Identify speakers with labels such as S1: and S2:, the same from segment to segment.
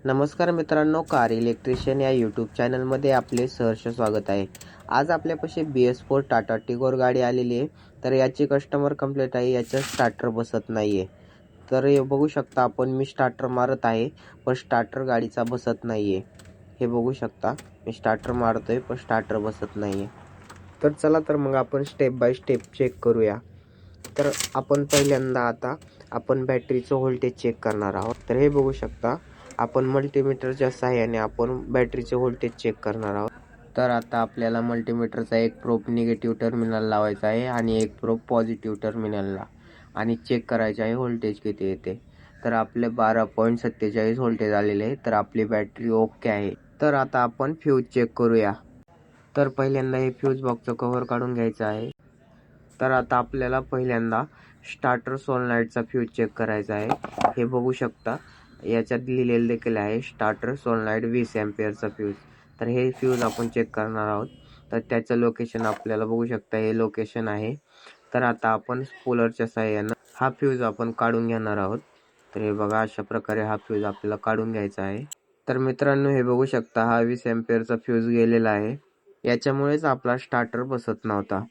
S1: नमस्कार मित्रांनो, car electrician या यूट्यूब चॅनलमध्ये आपले सहर्ष स्वागत आहे. आज आपल्यापाशी BS4 टाटा टिगोर गाडी आलेली आहे. तर याची कस्टमर कंप्लेंट आहे, याचं स्टार्टर बसत नाही आहे. तर हे बघू शकता आपण, मी स्टार्टर मारत आहे पण स्टार्टर गाडीचा बसत नाही आहे. हे बघू शकता, मी स्टार्टर मारतोय पण स्टार्टर बसत नाही आहे. तर चला तर मग आपण स्टेप बाय स्टेप चेक करूया. तर आपण पहिल्यांदा आता आपण बॅटरीचं व्होल्टेज चेक करणार आहोत. तर हे बघू शकता, आपण मल्टीमीटरच्या सहाय्याने आपण बॅटरीचे व्होल्टेज चेक करणार आहोत. तर आता आपल्याला मल्टीमीटरचा एक प्रोब निगेटिव्ह टर्मिनल लावायचा आहे आणि एक प्रोब पॉझिटिव्ह टर्मिनलला, आणि चेक करायचे आहे व्होल्टेज किती येते. तर आपले 12.47 व्होल्टेज आलेले आहे. तर आपली बॅटरी ओके आहे. तर आता आपण फ्यूज चेक करूया. तर पहिल्यांदा हे फ्यूज बॉक्सचं कव्हर काढून घ्यायचं आहे. तर आता आपल्याला पहिल्यांदा स्टार्टर सोलनॉइडचा फ्यूज चेक करायचा आहे. हे बघू शकता, याच्यात लिहिलेलं देखील आहे स्टार्टर सोलनॉइड 20 एम्पियरचा फ्यूज. तर हे फ्यूज आपण चेक करणार आहोत. तर त्याचं लोकेशन आपल्याला बघू शकता, हे लोकेशन आहे. तर आता आपण स्पूलरच्या साहाय्यानं हा फ्यूज आपण काढून घेणार आहोत. तर हे बघा, अशा प्रकारे हा फ्यूज आपल्याला काढून घ्यायचा आहे. तर मित्रांनो, हे बघू शकता, हा 20 एम्पियरचा फ्यूज गेलेला आहे. याच्यामुळेच आपला स्टार्टर बसत नव्हता.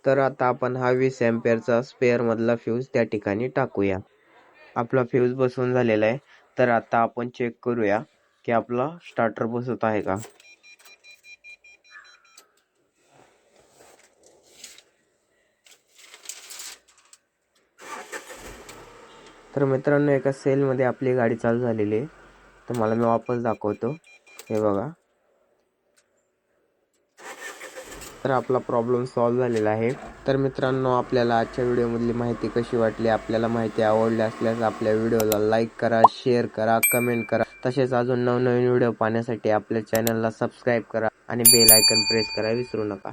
S1: तर आता आपण हा 20 एम्पियरचा स्पेअर मधला फ्यूज त्या ठिकाणी टाकूया. आपला फ्यूज बसवून झालेला आहे. तर आता आपण चेक करूया की आपला स्टार्टर बसत आहे का. तर मित्रांनो, एका सेलमध्ये आपली गाडी चालू झालेली आहे. तुम्हाला मी वापस दाखवतो. हे बघा, तर आपला प्रॉब्लेम सॉल्व्ह झालेला आहे. तर मित्रांनो, आपल्याला आजच्या व्हिडिओमधली माहिती कशी वाटली? आपल्याला माहिती आवडली असल्यास आपल्या व्हिडिओला लाईक करा, शेअर करा, कमेंट करा. तसेच अजून नवनवीन व्हिडिओ पाहण्यासाठी आपल्या चॅनलला सबस्क्राईब करा आणि बेल आयकॉन प्रेस करायला विसरू नका.